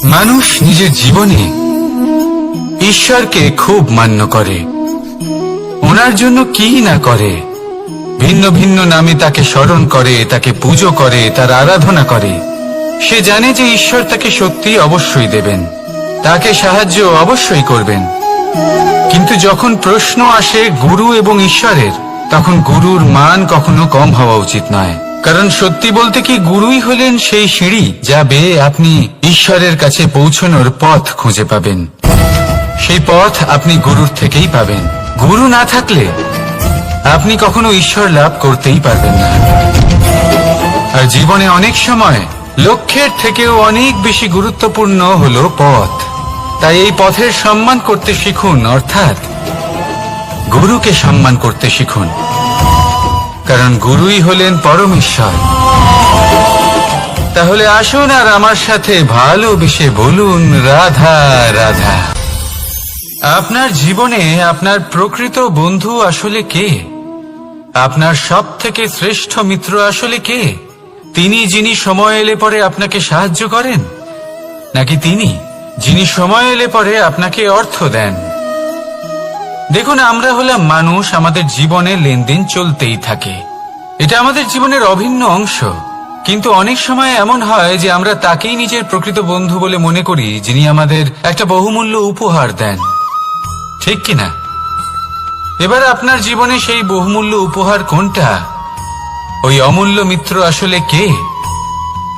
মানুষ নিজের জীবনে ঈশ্বরকে খুব মান্য করে, ওনার জন্য কি না করে। ভিন্ন ভিন্ন নামে তাকে স্মরণ করে, তাকে পুজো করে, তার আরাধনা করে। সে জানে যে ঈশ্বর তাকে সত্যি অবশ্যই দেবেন, তাকে সাহায্য অবশ্যই করবেন। কিন্তু যখন প্রশ্ন আসে গুরু এবং ঈশ্বরের, তখন গুরুর মান কখনো কম হওয়া উচিত নয়। কারণ সত্যি বলতে কি, গুরুই হলেন সেই সিঁড়ি যা বেয়ে আপনি ঈশ্বরের কাছে পৌঁছানোর পথ খুঁজে পাবেন। সেই পথ আপনি গুরুর থেকেই পাবেন। গুরু না থাকলে আপনি কখনো ঈশ্বর লাভ করতেই পারবেন না। আর জীবনে অনেক সময় লক্ষ্যের থেকেও অনেক বেশি গুরুত্বপূর্ণ হলো পথ। তাই এই পথের সম্মান করতে শিখুন, অর্থাৎ গুরুকে সম্মান করতে শিখুন। কারণ গুরুই হলেন পরমেশ্বর। তাহলে আসুন আর আমার সাথে ভালোবেসে বলুন, রাধা রাধা। আপনার জীবনে আপনার প্রকৃত বন্ধু আসলে কে? আপনার সব থেকে শ্রেষ্ঠ মিত্র আসলে কে? তিনি যিনি সময় এলে পরে আপনাকে সাহায্য করেন, নাকি তিনি যিনি সময় এলে পরে আপনাকে অর্থ দেন? দেখুন, আমরা হলাম মানুষ, আমাদের জীবনে লেনদেন চলতেই থাকে। এটা আমাদের জীবনের অভিন্ন অংশ। কিন্তু অনেক সময় এমন হয় যে আমরা তাকেই নিজের প্রকৃত বন্ধু বলে মনে করি, যিনি আমাদের একটা বহুমূল্য উপহার দেন, ঠিক কিনা? এবার আপনার জীবনে সেই বহুমূল্য উপহার কোনটা, ওই অমূল্য মিত্র আসলে কে,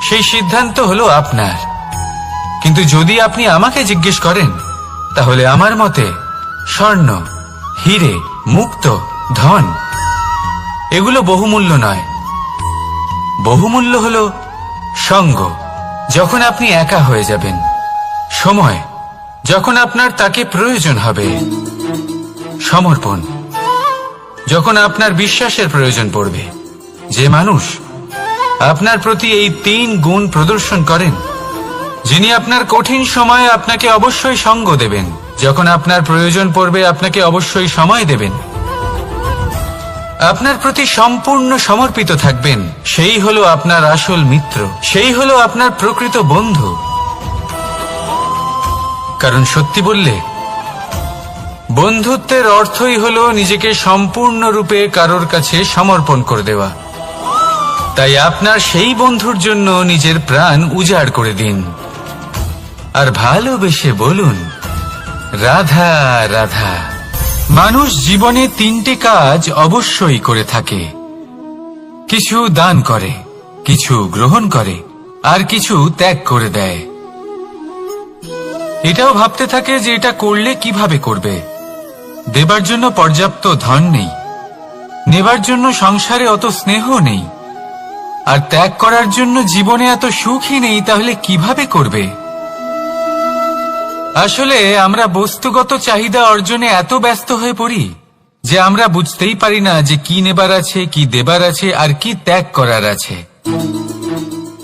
সেই সিদ্ধান্ত হলো আপনার। কিন্তু যদি আপনি আমাকে জিজ্ঞেস করেন, তাহলে আমার মতে স্বর্ণ, হিরে, মুক্ত, ধন এগুলো বহুমূল্য নয়। বহুমূল্য হলো সঙ্গ, যখন আপনি একা হয়ে যাবেন; সময়, যখন আপনার তাকে প্রয়োজন হবে; সমর্পণ, যখন আপনার বিশ্বাসের প্রয়োজন পড়বে। যে মানুষ আপনার প্রতি এই 3 গুণ প্রদর্শন করেন, যিনি আপনার কঠিন সময়ে আপনাকে অবশ্যই সঙ্গ দেবেন, যখন আপনার প্রয়োজন পড়বে আপনাকে অবশ্যই সময় দেবেন, আপনার প্রতি সম্পূর্ণ সমর্পিত থাকবেন, সেই হলো আপনার আসল মিত্র, সেই হলো আপনার প্রকৃত বন্ধু। কারণ সত্যি বললে, বন্ধুত্বের অর্থই হলো নিজেকে সম্পূর্ণরূপে কারোর কাছে সমর্পণ করে দেওয়া। তাই আপনার সেই বন্ধুর জন্য নিজের প্রাণ উজাড় করে দিন, আর ভালোবেসে বলুন, রাধা রাধা। মানুষ জীবনে 3টে কাজ অবশ্যই করে থাকে: কিছু দান করে, কিছু গ্রহণ করে, আর কিছু ত্যাগ করে দেয়। এটাও ভাবতে থাকে যে এটা করলে কিভাবে করবে। দেবার জন্য পর্যাপ্ত ধন নেই, নেবার জন্য সংসারে অত স্নেহ নেই, আর ত্যাগ করার জন্য জীবনে এত সুখই নেই, তাহলে কিভাবে করবে? আসলে আমরা বস্তুগত চাহিদা অর্জনে এত ব্যস্ত হয়ে পড়ি যে আমরা বুঝতেই পারি না যে কি নেবার আছে, কি দেবার আছে, আর কি ত্যাগ করার আছে।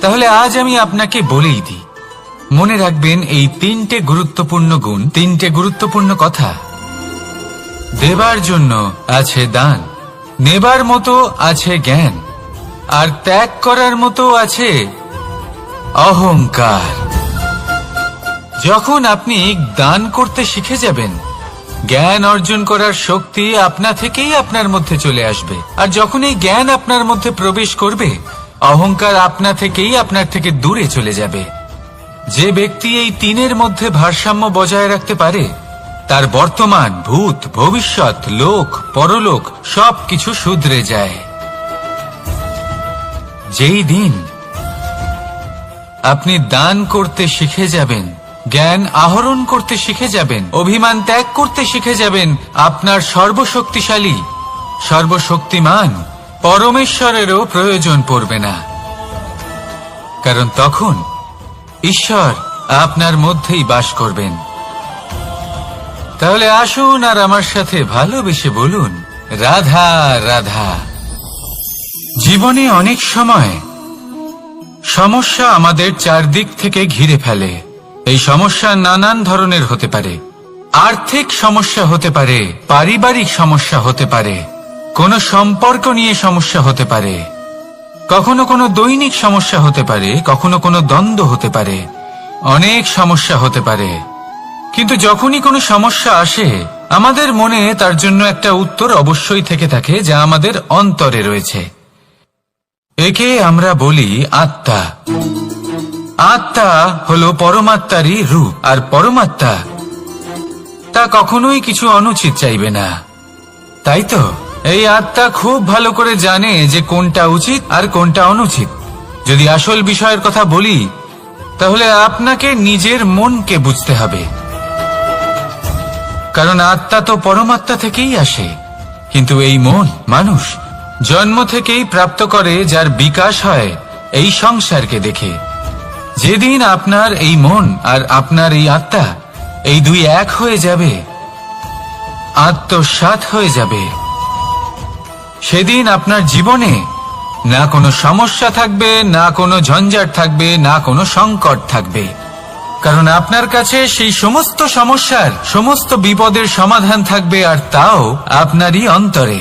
তাহলে আজ আমি আপনাকে বলেই দিই, মনে রাখবেন এই 3টে গুরুত্বপূর্ণ গুণ, 3টে গুরুত্বপূর্ণ কথা। দেবার জন্য আছে দান, নেবার মতো আছে জ্ঞান, আর ত্যাগ করার মতো আছে অহংকার। যখন আপনি দান করতে শিখে যাবেন, জ্ঞান অর্জন করার শক্তি আপনা থেকেই আপনার মধ্যে চলে আসবে। আর যখন এই জ্ঞান আপনার মধ্যে প্রবেশ করবে, অহংকার আপনা থেকেই আপনার থেকে দূরে চলে যাবে। যে ব্যক্তি এই 3-এর মধ্যে ভারসাম্য বজায় রাখতে পারে, তার বর্তমান, ভূত, ভবিষ্যৎ, লোক, পরলোক সবকিছু শুধরে যায়। যেই দিন আপনি দান করতে শিখে যাবেন, জ্ঞান আহরণ করতে শিখে যাবেন, অভিমান ত্যাগ করতে শিখে যাবেন, আপনার সর্বশক্তিশালী, সর্বশক্তিমান পরমেশ্বরেরও প্রয়োজন পড়বে না। কারণ তখন ঈশ্বর আপনার মধ্যেই বাস করবেন। তাহলে আসুন আর আমার সাথে ভালোবেসে বলুন, রাধা রাধা। জীবনে অনেক সময় সমস্যা আমাদের চারদিক থেকে ঘিরে ফেলে। এই সমস্যা নানান ধরনের হতে পারে। আর্থিক সমস্যা হতে পারে, পারিবারিক সমস্যা হতে পারে, কোনো সম্পর্ক নিয়ে সমস্যা হতে পারে, কখনো কোনো দৈনিক সমস্যা হতে পারে, কখনো কোনো দ্বন্দ্ব হতে পারে, অনেক সমস্যা হতে পারে, কিন্তু যখনই কোনো সমস্যা আসে আমাদের মনে তার জন্য একটা উত্তর অবশ্যই থেকে থাকে, যা আমাদের অন্তরে রয়েছে। একে আমরা বলি আত্মা। আত্মা হলো পরমাত্মারই রূপ, আর পরমাত্মা তা কখনোই কিছু অনুচিত চাইবে না, তাই তো? এই আত্মা খুব ভালো করে জানে যে কোনটা উচিত আর কোনটা অনুচিত। যদি আসল বিষয়ের কথা বলি, তাহলে আপনাকে নিজের মনকে বুঝতে হবে, কারণ আত্মা তো পরমাত্মা থেকেই আসে। কিন্তু এই মন মানুষ জন্ম থেকেই প্রাপ্ত করে, যার বিকাশ হয় এই সংসারকে দেখে। যেদিন আপনার এই মন আর আপনার এই আত্মা এই দুই এক হয়ে যাবে, আত্মসাৎ হয়ে যাবে, সেদিন আপনার জীবনে না কোনো সমস্যা থাকবে, না কোনো ঝঞ্ঝাট থাকবে, না কোনো সংকট থাকবে, কারণ আপনার কাছে সেই সমস্ত সমস্যার সমস্ত বিপদের সমাধান থাকবে, আর তাও আপনারই অন্তরে।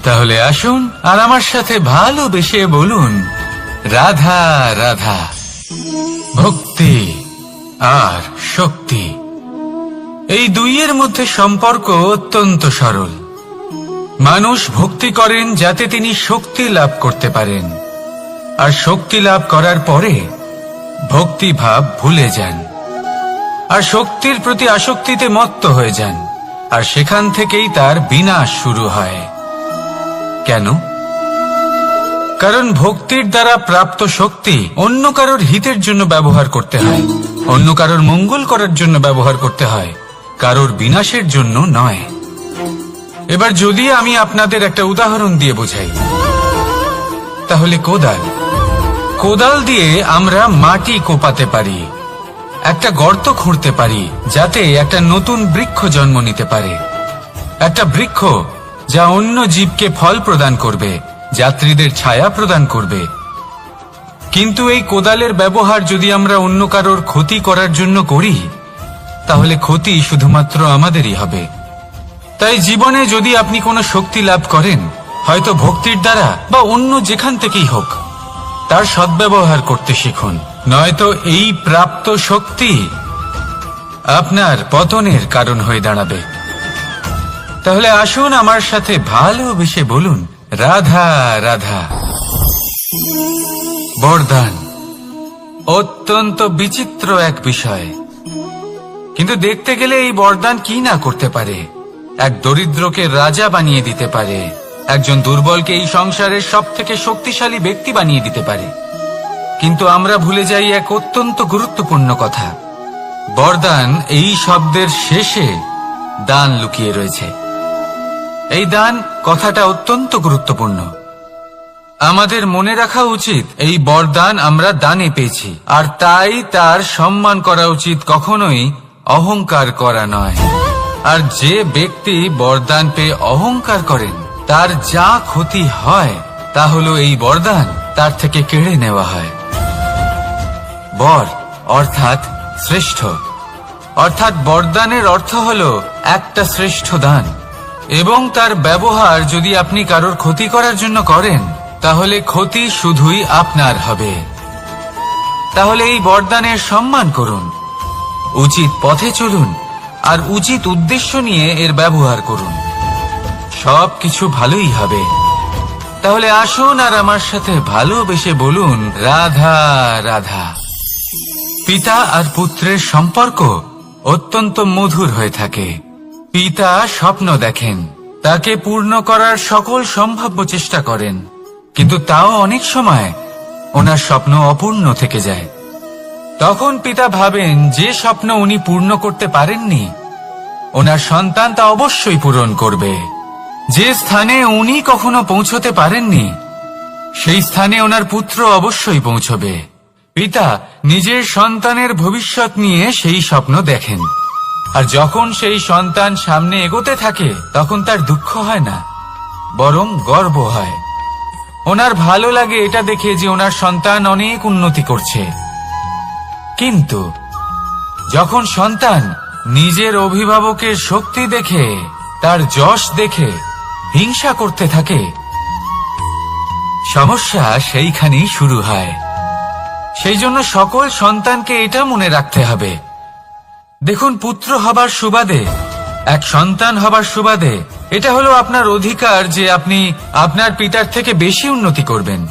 তাহলে আসুন আর আমার সাথে ভালোবেসে বলুন, রাধা রাধা। ভক্তি আর শক্তি, এই দুইয়ের মধ্যে সম্পর্ক অত্যন্ত সরল। মানুষ ভক্তি করেন যাতে তিনি শক্তি লাভ করতে পারেন, আর শক্তি লাভ করার পরে ভক্তি ভাব ভুলে যান, আর শক্তির প্রতি আসক্তিতে মত্ত হয়ে যান, আর সেখান থেকেই তার বিনাশ শুরু হয়। কেন? কারণ ভক্তির দ্বারা প্রাপ্ত শক্তি অন্য কারোর হিতের জন্য ব্যবহার করতে হয়, অন্য কারোর মঙ্গল করার জন্য ব্যবহার করতে হয়, কারোর বিনাশের জন্য নয়। এবার যদি আমি আপনাদের একটা উদাহরণ দিয়ে বোঝাই, তাহলে কোদাল দিয়ে আমরা মাটি কোপাতে পারি, একটা গর্ত খুঁড়তে পারি, যাতে একটা নতুন বৃক্ষ জন্ম নিতে পারে, একটা বৃক্ষ যা অন্য জীবকে ফল প্রদান করবে, যাত্রীদের ছায়া প্রদান করবে। কিন্তু এই কোদালের ব্যবহার যদি আমরা অন্য কারোর ক্ষতি করার জন্য করি, তাহলে ক্ষতি শুধুমাত্র আমাদেরই হবে। তাই জীবনে যদি আপনি কোনো শক্তি লাভ করেন, হয়তো ভক্তির দ্বারা বা অন্য যেখান থেকেই হোক, তার সদ্ব্যবহার করতে শিখুন, নয়তো এই প্রাপ্ত শক্তি আপনার পতনের কারণ হয়ে দাঁড়াবে। তাহলে আসুন আমার সাথে ভালোবেসে বলুন, রাধা রাধা। বরদান অত্যন্ত বিচিত্র এক বিষয়, কিন্তু দেখতে গেলে এই বরদান কি না করতে পারে। এক দরিদ্রকে রাজা বানিয়ে দিতে পারে, একজন দুর্বলকে এই সংসারের সব থেকে শক্তিশালী ব্যক্তি বানিয়ে দিতে পারে। কিন্তু আমরা ভুলে যাই এক অত্যন্ত গুরুত্বপূর্ণ কথা, বরদান এই শব্দের শেষে দান লুকিয়ে রয়েছে। এই দান কথাটা অত্যন্ত গুরুত্বপূর্ণ। আমাদের মনে রাখা উচিত এই বরদান আমরা দানে পেয়েছি, আর তাই তার সম্মান করা উচিত, কখনোই অহংকার করা নয়। আর যে ব্যক্তি বরদান পেয়ে অহংকার করেন, তার যা ক্ষতি হয় তা হলো এই বরদান তার থেকে কেড়ে নেওয়া হয়। বর অর্থাৎ শ্রেষ্ঠ, অর্থাৎ বরদানের অর্থ হলো একটা শ্রেষ্ঠ দান, এবং তার ব্যবহার যদি আপনি কারোর ক্ষতি করার জন্য করেন, তাহলে ক্ষতি শুধুই আপনার হবে। তাহলে এই বরদানের সম্মান করুন, উচিত পথে চলুন, আর উচিত উদ্দেশ্য নিয়ে এর ব্যবহার করুন, সবকিছু ভালোই হবে। তাহলে আসুন আর আমার সাথে ভালোবেসে বলুন, রাধা রাধা। পিতা আর পুত্রের সম্পর্ক অত্যন্ত মধুর হয়ে থাকে। পিতা স্বপ্ন দেখেন, তাকে পূর্ণ করার সকল সম্ভাব্য চেষ্টা করেন, কিন্তু তাও অনেক সময় ওনার স্বপ্ন অপূর্ণ থেকে যায়। তখন পিতা ভাবেন যে স্বপ্ন উনি পূর্ণ করতে পারেননি, ওনার সন্তান তা অবশ্যই পূরণ করবে। যে স্থানে উনি কখনো পৌঁছতে পারেননি, সেই স্থানে ওনার পুত্র অবশ্যই পৌঁছবে। পিতা নিজের সন্তানের ভবিষ্যৎ নিয়ে সেই স্বপ্ন দেখেন, আর যখন সেই সন্তান সামনে এগোতে থাকে, তখন তার দুঃখ হয় না, বরং গর্ব হয়। ওনার ভালো লাগে এটা দেখে যে ওনার সন্তান অনেক উন্নতি করছে। কিন্তু যখন সন্তান নিজের অভিভাবকের শক্তি দেখে, তার যশ দেখে হিংসা করতে থাকে, সমস্যা সেইখানেই শুরু হয়। সেই জন্য সকল সন্তানকে এটা মনে রাখতে হবে। দেখুন, পুত্র হবার সুবাদে, এক সন্তান হবার সুবাদে এটা হলো আপনার অধিকার যে আপনি আপনার পিতার থেকে বেশি উন্নতি করবেন।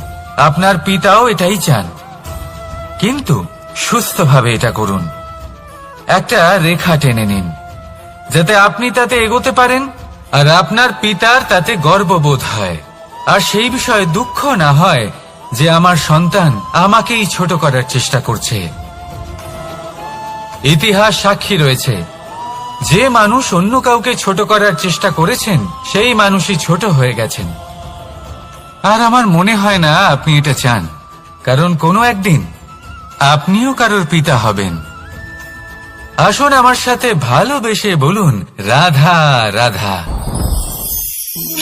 আপনার পিতাও এটাই চান, কিন্তু সুস্থভাবে এটা করুন। একটা রেখা টেনে নিন যাতে আপনি তাতে এগোতে পারেন আর আপনার পিতার তাতে গর্ববোধ হয়, আর সেই বিষয়ে দুঃখ না হয় যে আমার সন্তান আমাকেই ছোট করার চেষ্টা করছে। ইতিহাস সাক্ষী রয়েছে, যে মানুষ অন্য কাউকে ছোট করার চেষ্টা করেছেন সেই মানুষই ছোট হয়ে গেছেন। আর আমার মনে হয় না আপনি এটা চান, কারণ কোনো একদিন আপনিও কারোর পিতা হবেন। আসুন আমার সাথে ভালোবেসে বলুন, রাধা রাধা।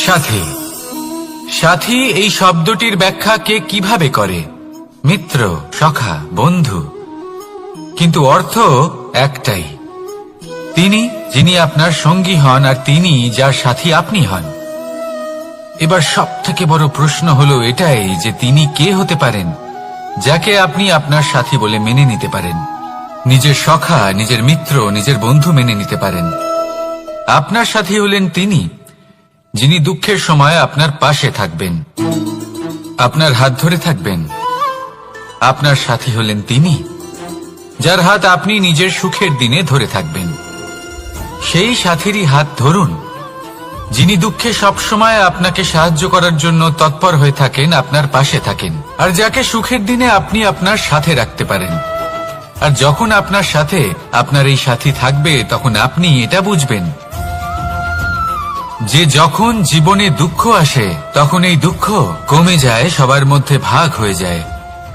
সাথী। সাথী এই শব্দটির ব্যাখ্যা কে কিভাবে করে? মিত্র, সখা, বন্ধু, কিন্তু অর্থ একটাই। তিনি যিনি আপনার সঙ্গী হন আর তিনি যার সাথী আপনি হন। এবার সব থেকে বড় প্রশ্ন হলো এটাই যে তিনি কে হতে পারেন যাকে আপনি আপনার সাথী বলে মেনে নিতে পারেন, নিজের সখা, নিজের মিত্র, নিজের বন্ধু মেনে নিতে পারেন। আপনার সাথী হলেন তিনি যিনি দুঃখের সময় আপনার পাশে থাকবেন, আপনার হাত ধরে থাকবেন। আপনার সাথী হলেন তিনি যার হাত আপনি নিজের সুখের দিনে ধরে থাকবেন। সেই সাথীরই হাত ধরুন যিনি দুঃখে সবসময় আপনাকে সাহায্য করার জন্য তৎপর হয়ে থাকেন, আপনার পাশে থাকেন, আর যাকে সুখের দিনে আপনি আপনার সাথে রাখতে পারেন। আর যখন আপনার সাথে আপনার এই সাথী থাকবে তখন আপনি এটা বুঝবেন যে যখন জীবনে দুঃখ আসে তখন এই দুঃখ কমে যায়, সবার মধ্যে ভাগ হয়ে যায়।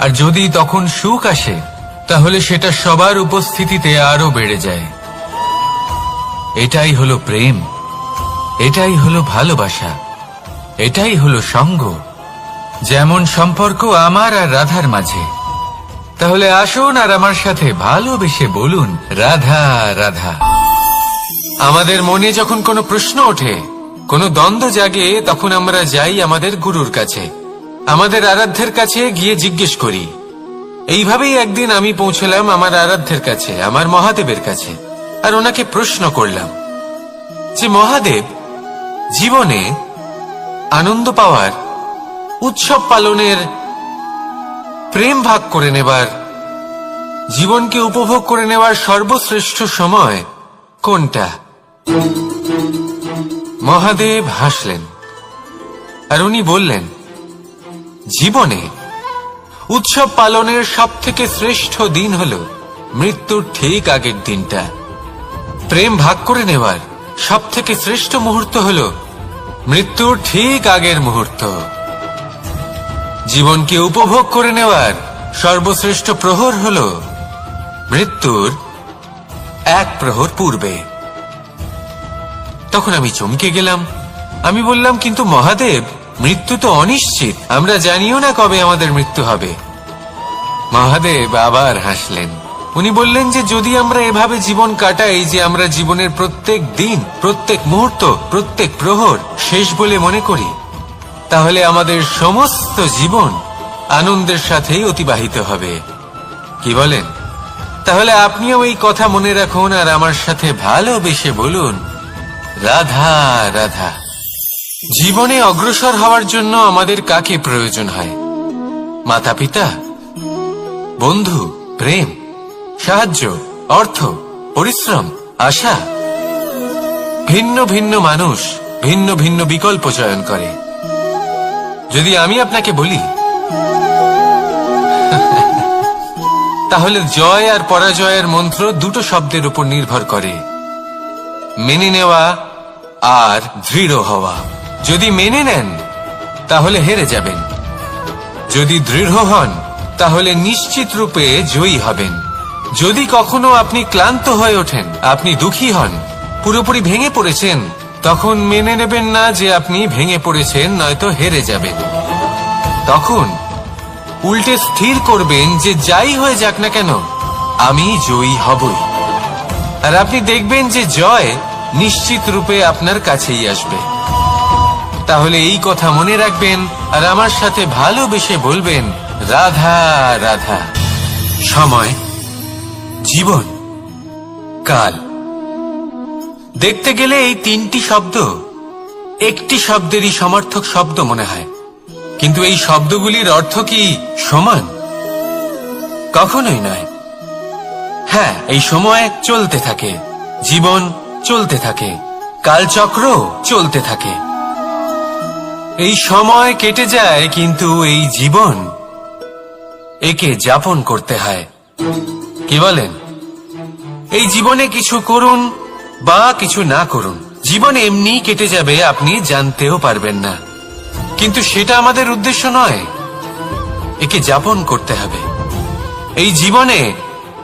আর যদি তখন সুখ আসে তাহলে সেটা সবার উপস্থিতিতে আরো বেড়ে যায়। এটাই হলো প্রেম, এটাই হলো ভালোবাসা, এটাই হলো সঙ্গ, যেমন সম্পর্ক আমার আর রাধার মাঝে। তাহলে আসুন আর আমার সাথে ভালোবেসে বলুন, রাধা রাধা। আমাদের মনে যখন কোনো প্রশ্ন ওঠে, কোনো দ্বন্দ্ব জাগে, তখন আমরা যাই আমাদের গুরুর কাছে, আমাদের আরাধ্যের কাছে গিয়ে জিজ্ঞেস করি। এইভাবেই একদিন আমি পৌঁছলাম আমার আরাধ্যের কাছে, আমার মহাদেবের কাছে, আর ওনাকে প্রশ্ন করলাম যে মহাদেব, জীবনে আনন্দ পাওয়ার, উৎসব পালনের, প্রেম ভাগ করে নেবার, জীবনকে উপভোগ করে নেওয়ার সর্বশ্রেষ্ঠ সময় কোনটা? মহাদেব হাসলেন আর উনি বললেন, জীবনে উৎসব পালনের সব থেকে শ্রেষ্ঠ দিন হল মৃত্যুর ঠিক আগের দিনটা। প্রেম ভাগ করে নেওয়ার সব থেকে শ্রেষ্ঠ মুহূর্ত হল মৃত্যুর ঠিক আগের মুহূর্ত। জীবনকে উপভোগ করে নেওয়ার সর্বশ্রেষ্ঠ প্রহর হল মৃত্যুর এক প্রহর পূর্বে। তখন আমি চমকে গেলাম। আমি বললাম, কিন্তু মহাদেব, মৃত্যু তো অনিশ্চিত, আমরা জানিও না কবে আমাদের মৃত্যু হবে। মহাদেব আবার হাসলেন। উনি বললেন যে যদি আমরা এভাবে জীবন কাটাই যে আমরা জীবনের প্রত্যেক দিন, প্রত্যেক মুহূর্ত, প্রত্যেক প্রহর শেষ বলে মনে করি, তাহলে আমাদের সমস্ত জীবন আনন্দের সাথেই অতিবাহিত হবে। কি বলেন? তাহলে আপনিও এই কথা মনে রাখুন আর আমার সাথে ভালোবেসে বলুন, রাধা রাধা। জীবনে অগ্রসর হওয়ার জন্য আমাদের কাকে প্রয়োজন হয়? মাতা পিতা, বন্ধু, প্রেম, সাহায্য, অর্থ, পরিশ্রম, আশা। ভিন্ন ভিন্ন মানুষ ভিন্ন ভিন্ন বিকল্প চয়ন করে। যদি আমি আপনাকে বলি তাহলে জয় আর পরাজয়ের মন্ত্র দুটো শব্দের উপর নির্ভর করে, মেনে নেওয়া আর দৃঢ় হওয়া। যদি মেনে নেন তাহলে হেরে যাবেন, যদি দৃঢ় হন তাহলে নিশ্চিত রূপে জয়ী হবেন। যদি কখনো আপনি ক্লান্ত হয়ে ওঠেন, আপনি দুঃখী হন, পুরোপুরি ভেঙে পড়েছেন, তখন মেনে নেবেন না যে আপনি ভেঙে পড়েছেন, নয়তো হেরে যাবেন। তখন উল্টে স্থির করবেন যে যাই হয়ে যাক না কেন আমি জয়ী হবই। আর আপনি দেখবেন যে জয় নিশ্চিত রূপে আপনার কাছেই আসবে। তাহলে এই কথা মনে রাখবেন আর আমার সাথে ভালোবেসে বলবেন, রাধা রাধা। সময়, জীবন, কাল। দেখতে গেলে এই তিনটি শব্দ একটি শব্দেরই সমার্থক শব্দ মনে হয়, কিন্তু এই শব্দগুলির অর্থ কি সমান? কখনোই নয়। হ্যাঁ, এই সময় চলতে থাকে, জীবন চলতে থাকে, কালচক্র চলতে থাকে। এই সময় কেটে যায়, কিন্তু এই জীবন একে যাপন করতে হয়। কি বলেন? এই জীবনে কিছু করুন বা কিছু না করুন, জীবন এমনি কেটে যাবে, আপনি জানতেও পারবেন না। কিন্তু সেটা আমাদের উদ্দেশ্য নয়, একে যাপন করতে হবে। এই জীবনে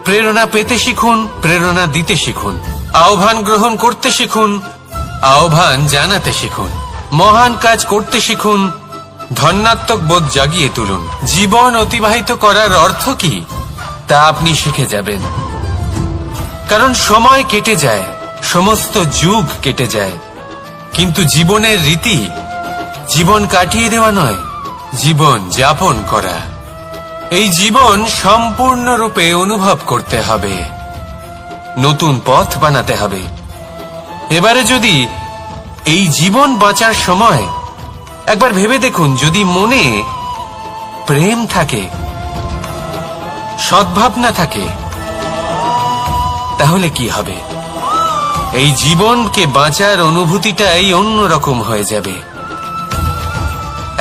প্রেরণা পেতে শিখুন, প্রেরণা দিতে শিখুন, আহ্বান গ্রহণ করতে শিখুন, আহ্বান জানাতে শিখুন, মহান কাজ করতে শিখুন, ধন্যাত্মক বোধ জাগিয়ে তুলুন। জীবন অতিবাহিত করার অর্থ কি তা আপনি শিখে যাবেন। কারণ সময় কেটে যায়, সমস্ত যুগ কেটে যায়, কিন্তু জীবনের রীতি জীবন কাটিয়ে দেওয়া নয়, জীবন যাপন করা। এই জীবন সম্পূর্ণরূপে অনুভব করতে হবে, নতুন পথ বানাতে হবে। এবারে যদি এই জীবন বাঁচার সময় একবার ভেবে দেখুন, যদি মনে প্রেম থাকে, সদ্ভাবনা থাকে, তাহলে কি হবে? এই জীবনকে বাঁচার অনুভূতিটাই অন্যরকম হয়ে যাবে,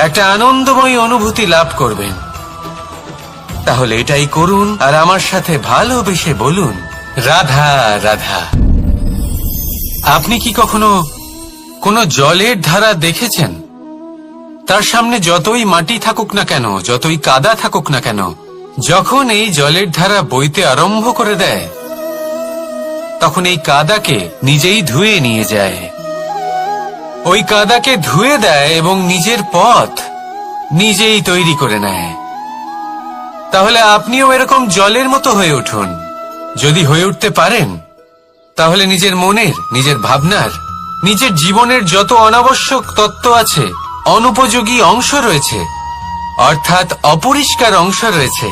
একটা আনন্দময় অনুভূতি লাভ করবেন। তাহলে এটাই করুন, আর আমার সাথে ভালোবেসে বলুন, রাধা রাধা। আপনি কি কখনো কোনো জলের ধারা দেখেছেন? তার সামনে যতই মাটি থাকুক না কেন, যতই কাদা থাকুক না কেন, যখন এই জলের ধারা বইতে আরম্ভ করে দেয়, তখন এই কাদাকে নিজেই ধুয়ে নিয়ে যায়। ওই কাদাকে ধুয়ে দেয় এবং নিজের পথ নিজেই তৈরি করে নেয়। তাহলে আপনিও এরকম জলের মতো হয়ে উঠুন। যদি হয়ে উঠতে পারেন, তাহলে নিজের মনের, নিজের ভাবনার, নিজের জীবনের যত অনাবশ্যক তত্ত্ব আছে, অনুপযোগী অংশ রয়েছে, অর্থাৎ অপরিষ্কার অংশ রয়েছে,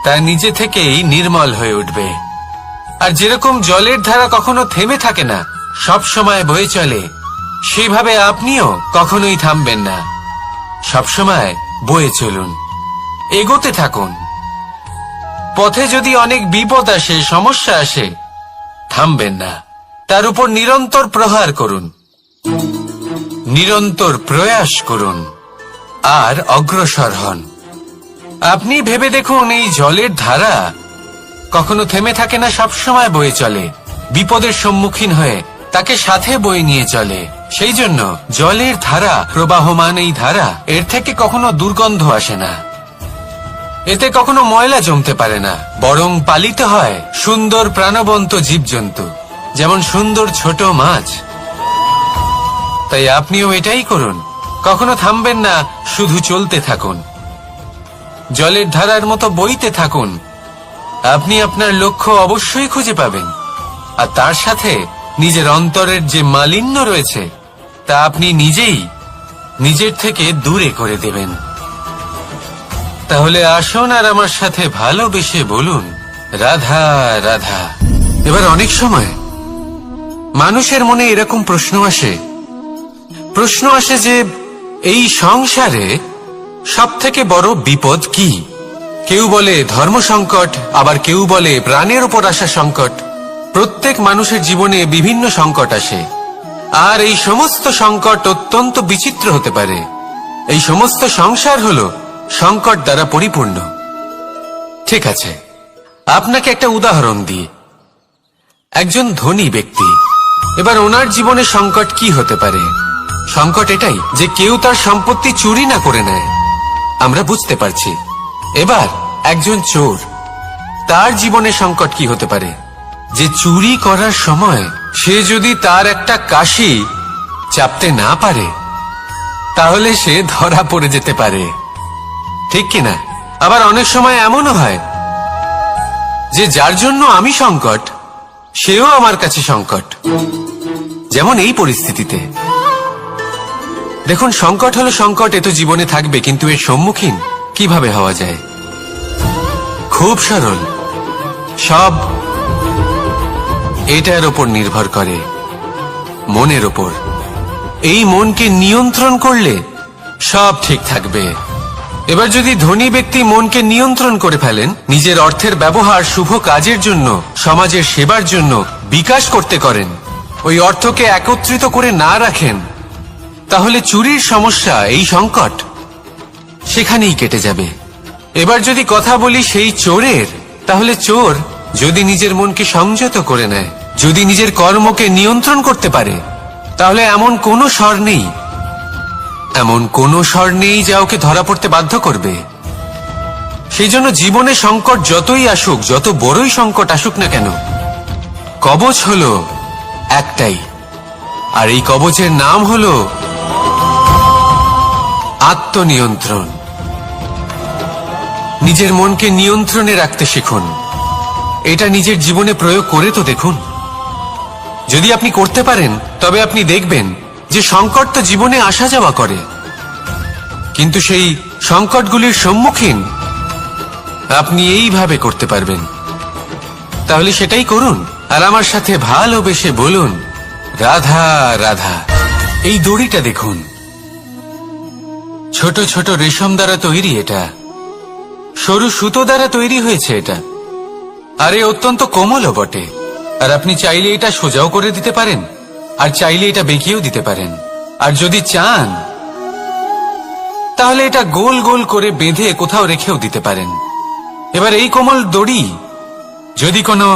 তা নিজে থেকেই নির্মল হয়ে উঠবে। আর যেরকম জলের ধারা কখনো থেমে থাকে না, সব সময় বয়ে চলে, সেভাবে আপনিও কখনোই থামবেন না, সবসময় বয়ে চলুন, এগোতে থাকুন। পথে যদি অনেক বিপদ আসে, সমস্যা আসে, থামবেন না, তার উপর নিরন্তর প্রহার করুন, নিরন্তর প্রয়াস করুন, আর অগ্রসর হন। আপনি ভেবে দেখুন, এই জলের ধারা কখনো থেমে থাকে না, সবসময় বয়ে চলে, বিপদের সম্মুখীন হয়ে তাকে সাথে বয়ে নিয়ে চলে। সেই জন্য জলের ধারা, প্রবাহমান এই ধারা, এর থেকে কখনো দুর্গন্ধ আসে না, এতে কখনো ময়লা জমতে পারে না, বরং পালিত হয় সুন্দর প্রাণবন্ত জীবজন্তু, যেমন সুন্দর ছোট মাছ। তাই আপনিও এটাই করুন, কখনো থামবেন না, শুধু চলতে থাকুন, জলের ধারার মতো বইতে থাকুন। আপনি আপনার লক্ষ্য অবশ্যই খুঁজে পাবেন, আর তার সাথে নিজের অন্তরের যে মালিন্য রয়েছে, তা আপনি নিজেই নিজের থেকে দূরে করে দেবেন। তাহলে আসুন আর আমার সাথে ভালোবেসে বলুন, রাধা রাধা। এবার অনেক সময় মানুষের মনে এরকম প্রশ্ন আসে যে এই সংসারে সবথেকে বড় বিপদ কি? কেউ বলে ধর্ম সংকট, আবার কেউ বলে প্রাণের উপর আসা সংকট। প্রত্যেক মানুষের জীবনে বিভিন্ন সংকট আসে, আর এই সমস্ত সংকট অত্যন্ত বিচিত্র হতে পারে। এই সমস্ত সংসার হলো সংকট দ্বারা পরিপূর্ণ। ঠিক আছে, আপনাকে একটা উদাহরণ দিই। একজন ধনী ব্যক্তি, এবার ওনার জীবনে সংকট কি হতে পারে? সংকট এটাই যে কেউ তার সম্পত্তি চুরি না করে নেয়, আমরা বুঝতে পারছি। এবার একজন চোর, তার জীবনে সংকট কি হতে পারে? যে চুরি করার সময় সে যদি তার একটা কাশি চাপতে না পারে, তাহলে সে ধরা পড়ে যেতে পারে, ঠিক কিনা? আবার অনেক সময় এমনও হয় যে যার জন্য আমি সংকট, সেও আমার কাছে সংকট। যেমন এই পরিস্থিতিতে দেখুন, সংকট হলো সংকট, এ তো জীবনে থাকবে, কিন্তু এর সম্মুখীন কিভাবে হওয়া যায়? খুব সরল। সব এটার ওপর নির্ভর করে, মনের ওপর। এই মনকে নিয়ন্ত্রণ করলে সব ঠিক থাকবে। এবার যদি ধনী ব্যক্তি মনকে নিয়ন্ত্রণ করে ফেলেন, নিজের অর্থের ব্যবহার শুভ কাজের জন্য, সমাজের সেবার জন্য বিকাশ করতে করেন, ওই অর্থকে একত্রিত করে না রাখেন, তাহলে চুরির সমস্যা, এই সংকট সেখানেই কেটে যাবে। এবার যদি কথা বলি সেই চোরের, তাহলে চোর যদি নিজের মনকে সংযত করে নেয়, যদি নিজের কর্মকে নিয়ন্ত্রণ করতে পারে, তাহলে এমন কোনো স্বর নেই, এমন কোনো স্বর নেই যা ওকে ধরা পড়তে বাধ্য করবে। সেই জন্য জীবনে সংকট যতই আসুক, যত বড়ই সংকট আসুক না কেন, কবচ হলো একটাই, আর এই কবচের নাম হলো আত্মনিয়ন্ত্রণ। নিজের মনকে নিয়ন্ত্রণে রাখতে শিখুন। এটা নিজের জীবনে প্রয়োগ করে তো দেখুন। যদি আপনি করতে পারেন, তবে আপনি দেখবেন যে সংকট তো জীবনে আসা যাওয়া করে, কিন্তু সেই সংকটগুলির সম্মুখীন আপনি এইভাবে করতে পারবেন। তাহলে সেটাই করুন, আর আমার সাথে ভালোবেসে বলুন, রাধা রাধা। এই দড়িটা দেখুন, ছোট ছোট রেশম দ্বারা তৈরি, এটা সরু সুতো দ্বারা তৈরি হয়েছে এটা, আর এ অত্যন্ত কোমলও বটে। আর আপনি চাইলে এটা সোজাও করে দিতে পারেন, আর চাইলে এটা বেঁকিয়েও দিতে পারেন, আর যদি চান তাহলে এটা গোল গোল করে বেঁধে কোথাও রেখেও দিতে পারেন। এবার এই কোমল দড়ি যদি কোনো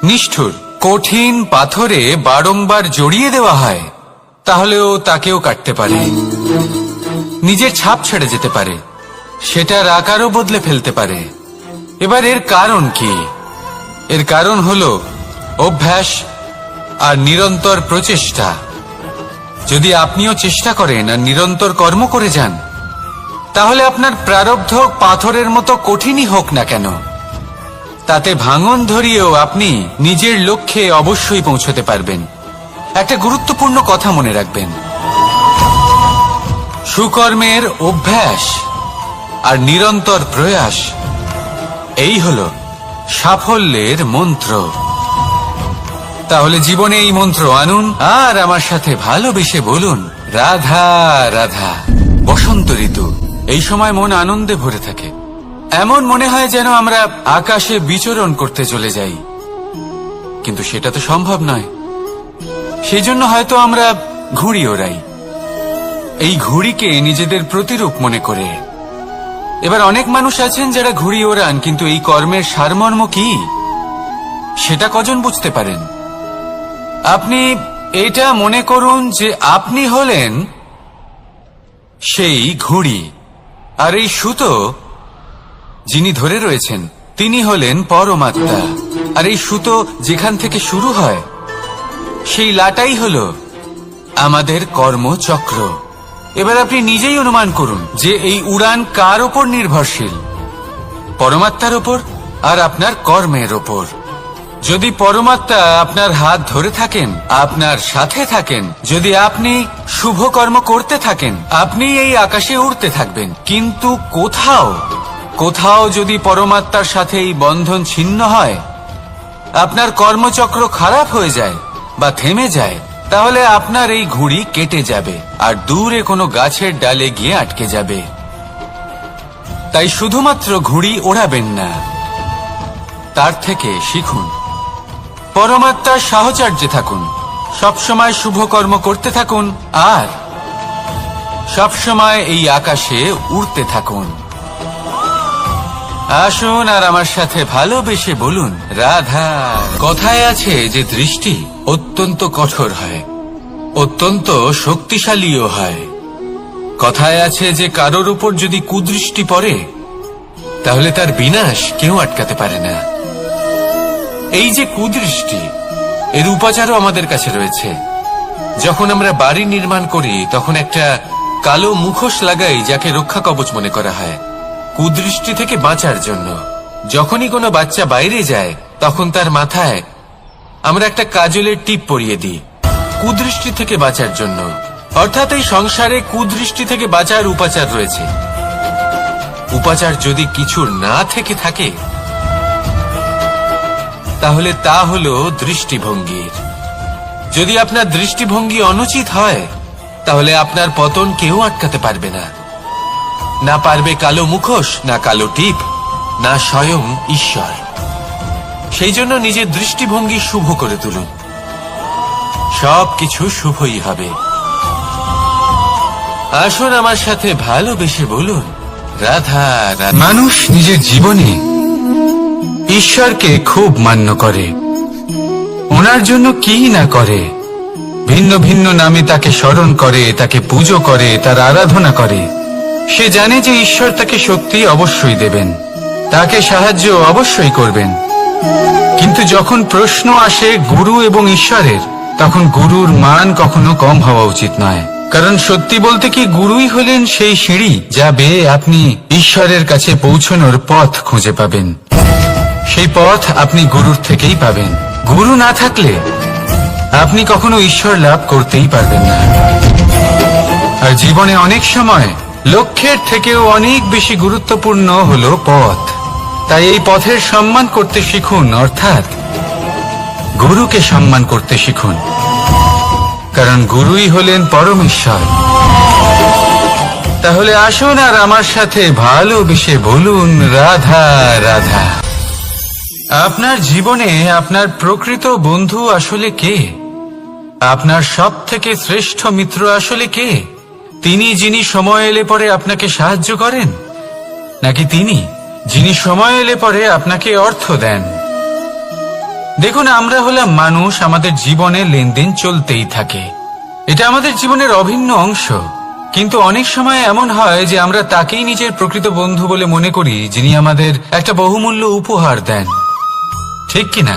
নিষ্ঠুর কঠিন পাথরে বারংবার জড়িয়ে দেওয়া হয়, তাহলেও তাকেও কাটতে পারে, নিজের ছাপ ছেড়ে যেতে পারে, সেটার আকারও বদলে ফেলতে পারে। এবার এর কারণ কি? এর কারণ হলো অভ্যাস আর নিরন্তর প্রচেষ্টা। যদি আপনিও চেষ্টা করেন আর নিরন্তর কর্ম করে যান, তাহলে আপনার প্রারব্ধ পাথরের মতো কঠিনই হোক না কেন, তাতে ভাঙন ধরিয়েও আপনি নিজের লক্ষ্যে অবশ্যই পৌঁছতে পারবেন। একটা গুরুত্বপূর্ণ কথা মনে রাখবেন, সুকর্মের অভ্যাস আর নিরন্তর প্রয়াস, এই হলো সাফল্যের মন্ত্র। তাহলে জীবনে এই মন্ত্র আনুন, আর আমার সাথে ভালোবেসে বলুন, রাধা রাধা। বসন্ত ঋতু, এই সময় মন আনন্দে ভরে থাকে। এমন মনে হয় যেন আমরা আকাশে বিচরণ করতে চলে যাই, কিন্তু সেটা তো সম্ভব নয়। সেই জন্য হয়তো আমরা ঘুড়ি ওড়াই, এই ঘুড়িকে নিজেদের প্রতিরূপ মনে করে। এবার অনেক মানুষ আছেন যারা ঘুড়ি ওড়ান, কিন্তু এই কর্মের সারমর্ম কি সেটা কজন বুঝতে পারেন? আপনি এটা মনে করুন যে আপনি হলেন সেই ঘুড়ি, আর এই সুতো যিনি ধরে রয়েছেন তিনি হলেন পরমাত্মা। আর এই সুতো যেখান থেকে শুরু হয়, সেই লাটাই হলো আমাদের কর্মচক্র। এবার আপনি নিজেই অনুমান করুন যে এই উড়ান কার ওপর নির্ভরশীল, পরমাত্মার ওপর আর আপনার কর্মের ওপর। যদি পরমাত্মা আপনার হাত ধরে থাকেন, আপনার সাথে থাকেন, যদি আপনি শুভ কর্ম করতে থাকেন, আপনি এই আকাশে উড়তে থাকবেন। কিন্তু কোথাও কোথাও যদি পরমাত্মার সাথে এই বন্ধন ছিন্ন হয়, আপনার কর্মচক্র খারাপ হয়ে যায় বা থেমে যায়, তাহলে আপনার এই ঘুড়ি কেটে যাবে আর দূরে কোনো গাছের ডালে গিয়ে আটকে যাবে। তাই শুধুমাত্র ঘুড়ি ওড়াবেন না, তার থেকে শিখুন, পরমাত্মার সাহচর্যে থাকুন, সবসময় শুভ কর্ম করতে থাকুন, আর সবসময় এই আকাশে উড়তে থাকুন। আসুন আর আমার সাথে ভালোবেসে বলুন, রাধা। কথায় আছে যে দৃষ্টি অত্যন্ত কঠোর হয়, অত্যন্ত শক্তিশালীও হয়। কথায় আছে যে কারোর উপর যদি কুদৃষ্টি পড়ে, তাহলে তার বিনাশ কেউ আটকাতে পারে না। এই যে কুদৃষ্টি, এর উপাচারও আমাদের কাছে রয়েছে। যখন আমরা বাড়ি নির্মাণ করি, তখন একটা কালো মুখোশ লাগাই, যাকে রক্ষা কবচ মনে করা হয়, কুদৃষ্টি থেকে বাঁচার জন্য। যখনই কোনো বাচ্চা বাইরে যায়, তখন তার মাথায় আমরা একটা কাজলের টিপ পরিয়ে দিই, কুদৃষ্টি থেকে বাঁচার জন্য। অর্থাৎ এই সংসারে কুদৃষ্টি থেকে বাঁচার উপাচার রয়েছে। উপাচার যদি কিছু না থেকে থাকে তাহলে তা হলো দৃষ্টিভঙ্গির। যদি আপনার দৃষ্টিভঙ্গি অনুচিত হয় তাহলে আপনার পতন কেউ আটকাতে পারবে না। না পারবে কালো মুখোশ, না কালো টিপ, না স্বয়ং ঈশ্বর। সেই জন্য নিজের দৃষ্টিভঙ্গি শুভ করে তুলুন, সবকিছু শুভই হবে। আসুন আমার সাথে ভালোবেসে বলুন, রাধা রাধা। মানুষ নিজের জীবনে ঈশ্বরকে খুব মান্য করে, ওনার জন্য কি না করে। ভিন্ন ভিন্ন নামে তাকে স্মরণ করে, তাকে পুজো করে, তার আরাধনা করে। সে জানে যে ঈশ্বর তাকে শক্তি অবশ্যই দেবেন, তাকে সাহায্য অবশ্যই করবেন। কিন্তু যখন প্রশ্ন আসে গুরু এবং ঈশ্বরের, তখন গুরুর মান কখনো কম হওয়া উচিত নয়। কারণ সত্যি বলতে কি, গুরুই হলেন সেই সিঁড়ি যা বেয়ে আপনি ঈশ্বরের কাছে পৌঁছানোর পথ খুঁজে পাবেন। সেই পথ আপনি গুরুর থেকেই পাবেন। গুরু না থাকলে আপনি কখনো ঈশ্বর লাভ করতেই পারবেন না। আর জীবনে অনেক সময় লক্ষ্যের থেকেও অনেক বেশি গুরুত্বপূর্ণ হলো পথ। তাই এই পথের সম্মান করতে শিখুন, অর্থাৎ গুরুকে সম্মান করতে শিখুন। কারণ গুরুই হলেন পরমেশ্বর। তাহলে আসুন আর আমার সাথে ভালোবেসে বলুন, রাধা রাধা। আপনার জীবনে আপনার প্রকৃত বন্ধু আসলে কে? আপনার সব থেকে শ্রেষ্ঠ মিত্র আসলে কে? তিনি যিনি সময় এলে পরে আপনাকে সাহায্য করেন, নাকি তিনি যিনি সময় এলে পরে আপনাকে অর্থ দেন? দেখুন, আমরা হলাম মানুষ, আমাদের জীবনে লেনদেন চলতেই থাকে। এটা আমাদের জীবনের অভিন্ন অংশ। কিন্তু অনেক সময় এমন হয় যে আমরা তাকেই নিজের প্রকৃত বন্ধু বলে মনে করি, যিনি আমাদের একটা বহুমূল্য উপহার দেন, ঠিক কিনা?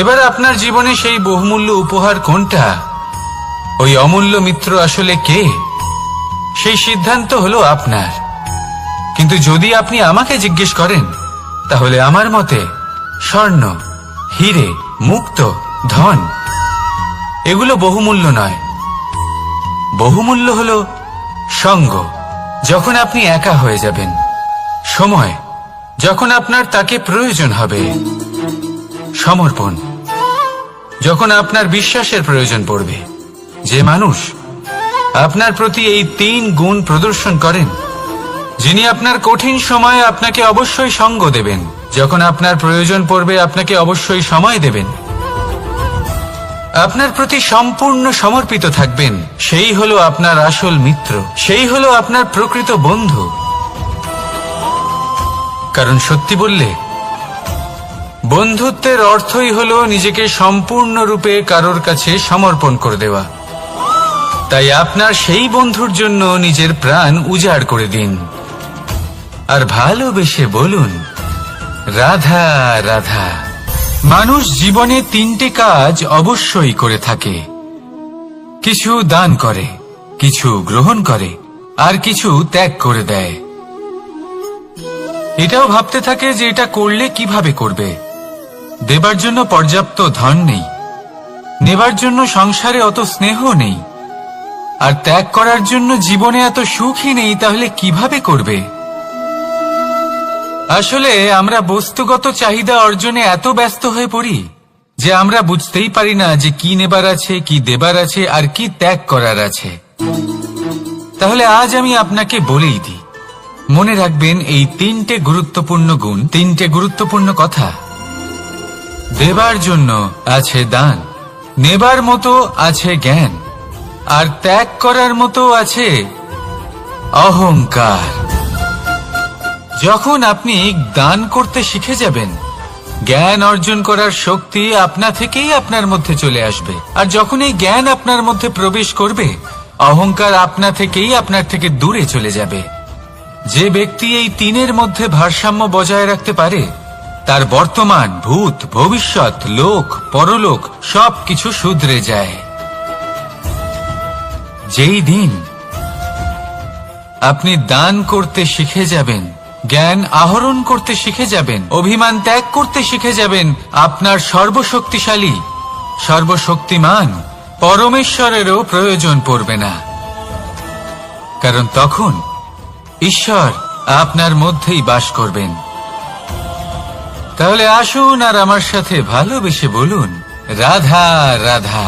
এবার আপনার জীবনে সেই বহুমূল্য উপহার কোনটা, ওই অমূল্য মিত্র আসলে কে, সেই সিদ্ধান্ত হলো আপনার। কিন্তু যদি আপনি আমাকে জিজ্ঞেস করেন, তাহলে আমার মতে স্বর্ণ, হিরে, মুক্ত, ধন এগুলো বহুমূল্য নয়। বহুমূল্য হলো সঙ্গ, যখন আপনি একা হয়ে যাবেন, সময়, যখন আপনার তাকে প্রয়োজন হবে, সমর্পণ, যখন আপনার বিশ্বাসের প্রয়োজন পড়বে। যে মানুষ আপনার প্রতি এই 3 গুণ প্রদর্শন করেন, যিনি আপনার কঠিন সময়ে আপনাকে অবশ্যই সঙ্গ দেবেন, যখন আপনার প্রয়োজন পড়বে আপনাকে অবশ্যই সময় দেবেন, আপনার প্রতি সম্পূর্ণ সমর্পিত থাকবেন, সেই হলো আপনার আসল মিত্র, সেই হলো আপনার প্রকৃত বন্ধু। কারণ সত্যি বললে, বন্ধুত্বের অর্থই হলো নিজেকে সম্পূর্ণরূপে কারোর কাছে সমর্পণ করে দেওয়া। তাই আপনার সেই বন্ধুর জন্য নিজের প্রাণ উজাড় করে দিন, আর ভালোবেসে বলুন, রাধা রাধা। মানুষ জীবনে 3টে কাজ অবশ্যই করে থাকে। কিছু দান করে, কিছু গ্রহণ করে, আর কিছু ত্যাগ করে দেয়। এটাও ভাবতে থাকে যে এটা করলে কিভাবে করবে। দেবার জন্য পর্যাপ্ত ধন নেই, নেবার জন্য সংসারে অত স্নেহ নেই, আর ত্যাগ করার জন্য জীবনে এত সুখই নেই, তাহলে কিভাবে করবে? আসলে আমরা বস্তুগত চাহিদা অর্জনে এত ব্যস্ত হয়ে পড়ি যে আমরা বুঝতেই পারি না যে কি নেবার আছে, কি দেবার আছে, আর কি ত্যাগ করার আছে। তাহলে আজ আমি আপনাকে বলেই দিই, মনে রাখবেন এই 3টে গুরুত্বপূর্ণ গুণ, 3টে গুরুত্বপূর্ণ কথা। দেবার জন্য আছে দান, নেবার মতো আছে জ্ঞান, আর ত্যাগ করার মতো আছে অহংকার। যখন আপনি দান করতে শিখে যাবেন, জ্ঞান অর্জন করার শক্তি আপনা থেকেই আপনার মধ্যে চলে আসবে। আর যখন এই জ্ঞান আপনার মধ্যে প্রবেশ করবে, অহংকার আপনা থেকেই আপনার থেকে দূরে চলে যাবে। যে ব্যক্তি এই 3-এর মধ্যে ভারসাম্য বজায় রাখতে পারে, তার বর্তমান, ভূত, ভবিষ্যৎ, লোক, পরলোক সবকিছু শুধরে যায়। যেই দিন আপনি দান করতে শিখে যাবেন, জ্ঞান আহরণ করতে শিখে যাবেন, অভিমান ত্যাগ করতে শিখে যাবেন, আপনার সর্বশক্তিশালী, সর্বশক্তিমান পরমেশ্বরেরও প্রয়োজন পড়বে না। কারণ তখন ঈশ্বর আপনার মধ্যেই বাস করবেন। তাহলে আসুন আর আমার সাথে ভালোবেসে বলুন, রাধা রাধা।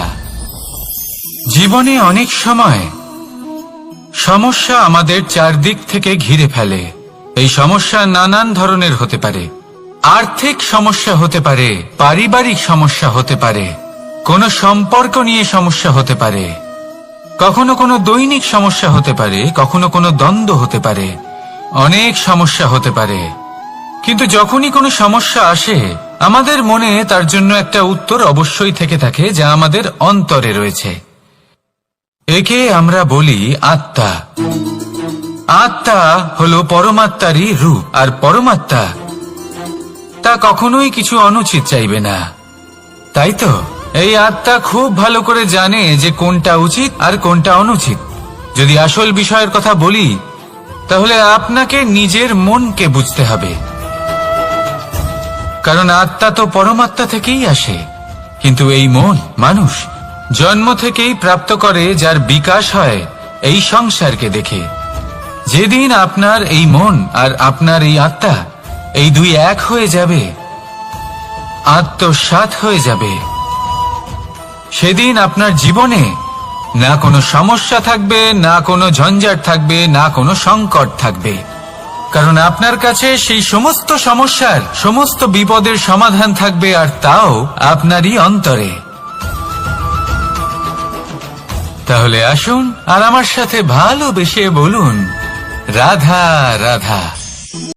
জীবনে অনেক সময় সমস্যা আমাদের চারদিক থেকে ঘিরে ফেলে। এই সমস্যা নানান ধরনের হতে পারে। আর্থিক সমস্যা হতে পারে, পারিবারিক সমস্যা হতে পারে, কোনো সম্পর্ক নিয়ে সমস্যা হতে পারে, কখনো কোনো দৈনিক সমস্যা হতে পারে, কখনো কোনো দ্বন্দ্ব হতে পারে, অনেক সমস্যা হতে পারে। কিন্তু যখনই কোনো সমস্যা আসে, আমাদের মনে তার জন্য একটা উত্তর অবশ্যই থেকে থাকে, যা আমাদের অন্তরে রয়েছে। একে আমরা বলি আত্মা। আত্মা হলো পরমাত্মারই রূপ, আর পরমাত্মা তা কখনোই কিছু অনুচিত চাইবে না, তাই তো? এই আত্মা খুব ভালো করে জানে যে কোনটা উচিত আর কোনটা অনুচিত। যদি আসল বিষয়ের কথা বলি, তাহলে আপনাকে নিজের মনকে বুঝতে হবে, কারণ আত্মা তো পরমাত্মা থেকেই আসে। কিন্তু এই মন মানুষ জন্ম থেকেই প্রাপ্ত করে, যার বিকাশ হয় এই সংসারকে দেখে। যেদিন আপনার এই মন আর আপনার এই আত্মা এই দুই এক হয়ে যাবে, আত্মসাৎ হয়ে যাবে, সেদিন আপনার জীবনে না কোনো সমস্যা থাকবে, না কোনো ঝঞ্ঝাট থাকবে, না কোনো সংকট থাকবে। কারণ আপনার কাছে সেই সমস্ত সমস্যার, সমস্ত বিপদের সমাধান থাকবে, আর তাও আপনারই অন্তরে। তাহলে আসুন আর আমার সাথে ভালোবেসে বলুন, রাধা রাধা।